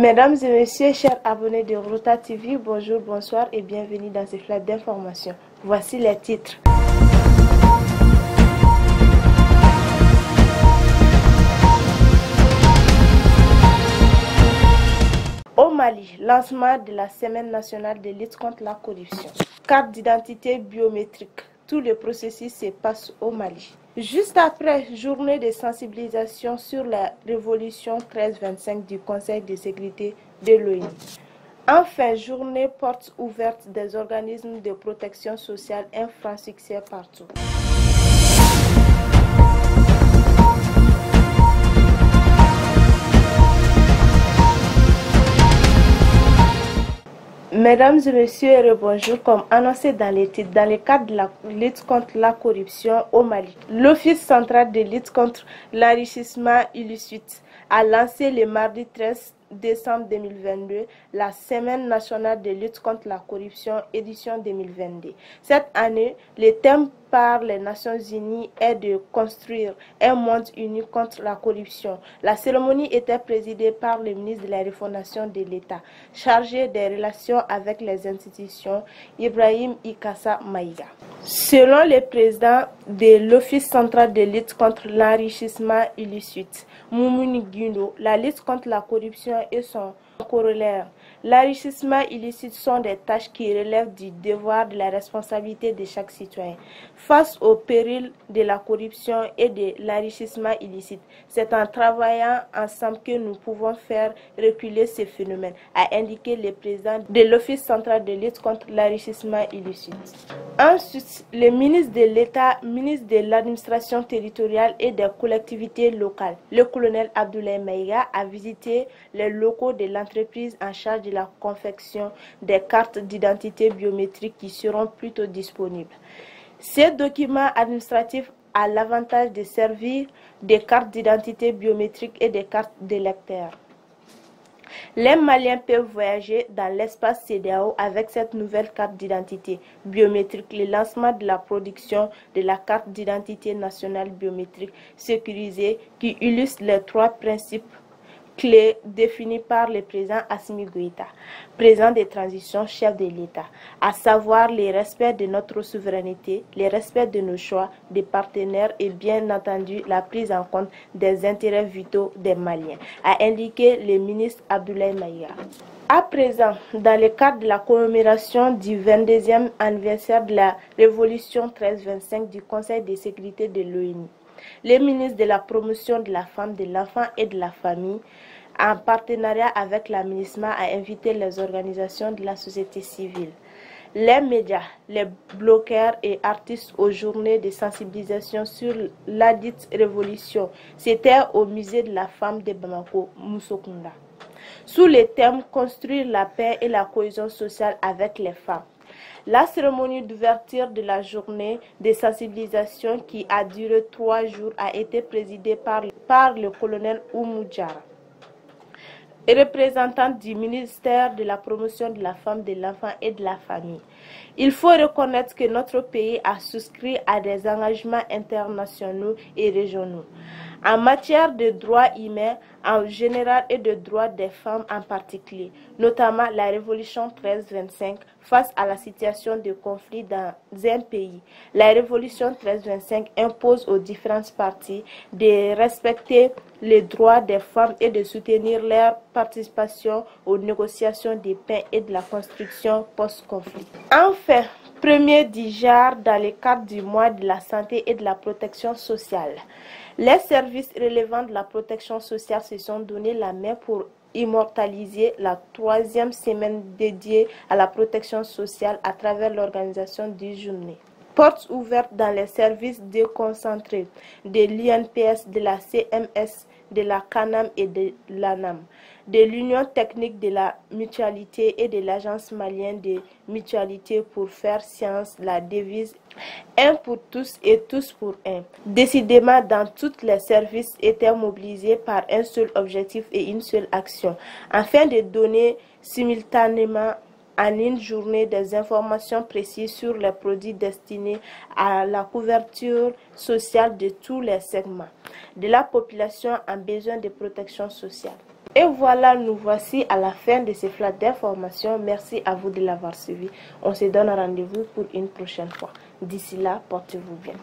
Mesdames et messieurs, chers abonnés de Rota TV, bonjour, bonsoir et bienvenue dans ce flash d'information. Voici les titres. Au Mali, lancement de la Semaine nationale de lutte contre la corruption. Carte d'identité biométrique. Tout le processus se passe au Mali. Juste après, journée de sensibilisation sur la résolution 1325 du Conseil de sécurité de l'ONU. Enfin, journée porte ouverte des organismes de protection sociale, un franc succès partout. Mesdames et messieurs, bonjour. Comme annoncé dans les titres, dans le cadre de la lutte contre la corruption au Mali, l'Office central de lutte contre l'enrichissement illicite a lancé le mardi 13 décembre 2022 la Semaine nationale de lutte contre la corruption édition 2022. Cette année, le thème par les Nations Unies est de construire un monde uni contre la corruption. La cérémonie était présidée par le ministre de la Refondation de l'État, chargé des relations avec les institutions, Ibrahim Ikassa Maïga. Selon le président de l'Office central de lutte contre l'enrichissement illicite, Moumouni Guindo, la lutte contre la corruption et son corollaire, l'enrichissement illicite sont des tâches qui relèvent du devoir de la responsabilité de chaque citoyen. Face au péril de la corruption et de l'enrichissement illicite, c'est en travaillant ensemble que nous pouvons faire reculer ces phénomènes, a indiqué le président de l'Office central de lutte contre l'enrichissement illicite. Ensuite, le ministre de l'État, ministre de l'administration territoriale et des collectivités locales, le colonel Abdoulaye Maïga, a visité les locaux de l'entreprise en charge de la confection des cartes d'identité biométriques qui seront plutôt disponibles. Ces documents administratifs ont l'avantage de servir des cartes d'identité biométriques et des cartes d'électeurs. Les Maliens peuvent voyager dans l'espace CEDEAO avec cette nouvelle carte d'identité biométrique. Le lancement de la production de la carte d'identité nationale biométrique sécurisée qui illustre les trois principes clés définis par le président Assimi Goïta, président de transition, chef de l'État, à savoir le respect de notre souveraineté, le respect de nos choix, des partenaires et bien entendu la prise en compte des intérêts vitaux des Maliens, a indiqué le ministre Abdoulaye Maïga. À présent, dans le cadre de la commémoration du 22e anniversaire de la Révolution 1325 du Conseil de sécurité de l'ONU, le ministre de la promotion de la femme, de l'enfant et de la famille, en partenariat avec la MINUSMA, a invité les organisations de la société civile, les médias, les blogueurs et artistes aux journées de sensibilisation sur la dite révolution. C'était au musée de la femme de Bamako, Moussokunda, sous le thème « Construire la paix et la cohésion sociale avec les femmes ». La cérémonie d'ouverture de la journée de sensibilisation qui a duré 3 jours a été présidée par le colonel Oumou Diarra, représentant du ministère de la promotion de la femme, de l'enfant et de la famille. Il faut reconnaître que notre pays a souscrit à des engagements internationaux et régionaux en matière de droits humains en général et de droits des femmes en particulier, notamment la Révolution 1325 face à la situation de conflit dans un pays. La Révolution 1325 impose aux différentes parties de respecter les droits des femmes et de soutenir leur participation aux négociations de paix et de la construction post-conflit. Enfin, premier du genre dans le cadre du mois de la santé et de la protection sociale, les services relevant de la protection sociale se sont donné la main pour immortaliser la 3e semaine dédiée à la protection sociale à travers l'organisation du journée. Portes ouvertes dans les services déconcentrés de l'INPS, de la CMS, de la CANAM et de l'ANAM, de l'Union technique de la mutualité et de l'Agence malienne de mutualité pour faire science, la devise « Un pour tous et tous pour un ». Décidément, dans tous les services étaient mobilisés par un seul objectif et une seule action, afin de donner simultanément en une journée des informations précises sur les produits destinés à la couverture sociale de tous les segments de la population en besoin de protection sociale. Et voilà, nous voici à la fin de ce flash d'informations. Merci à vous de l'avoir suivi. On se donne rendez-vous pour une prochaine fois. D'ici là, portez-vous bien.